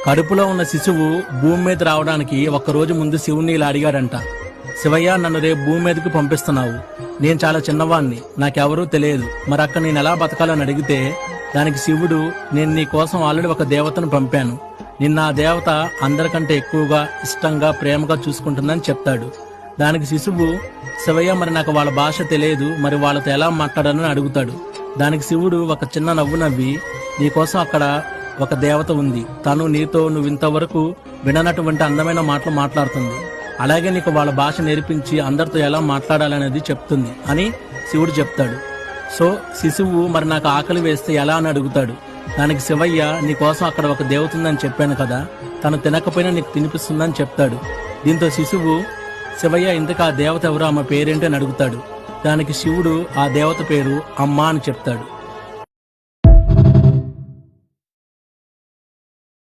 కడుపులో ఉన్న శిశువు భూమి మీద రావడానికి ఒక్కరోజు ముందు శివుణ్ణి ఇలా అడిగాడంట. శివయ్య, నన్ను రేపు భూమి మీదకి పంపిస్తున్నావు. నేను చాలా చిన్నవాణ్ణి, నాకెవరూ తెలియదు, మరి అక్కడ నేను ఎలా బతకాలని అడిగితే దానికి శివుడు, నేను నీ కోసం ఆల్రెడీ ఒక దేవతను పంపాను, నిన్న ఆ దేవత అందరికంటే ఎక్కువగా ఇష్టంగా ప్రేమగా చూసుకుంటుందని చెప్తాడు. దానికి శిశువు, శివయ్య, మరి నాకు వాళ్ళ భాష తెలియదు, మరి వాళ్ళతో ఎలా మాట్లాడాలని అడుగుతాడు. దానికి శివుడు ఒక చిన్న నవ్వు నవ్వి, నీకోసం అక్కడ ఒక దేవత ఉంది, తను నీతో నువ్వు ఇంతవరకు విననటువంటి అందమైన మాటలు మాట్లాడుతుంది, అలాగే నీకు వాళ్ళ భాష నేర్పించి అందరితో ఎలా మాట్లాడాలనేది చెప్తుంది అని శివుడు చెప్తాడు. సో శిశువు, మరి నాకు ఆకలి వేస్తే ఎలా అని అడుగుతాడు. దానికి శివయ్య, నీకోసం అక్కడ ఒక దేవత ఉందని చెప్పాను కదా, తను తినకపోయినా నీకు తినిపిస్తుందని చెప్తాడు. దీంతో శిశువు, శివయ్య, ఇంతకు ఆ దేవత ఎవరు, ఆమె పేరేంటి అని అడుగుతాడు. దానికి శివుడు ఆ దేవత పేరు అమ్మ అని చెప్తాడు.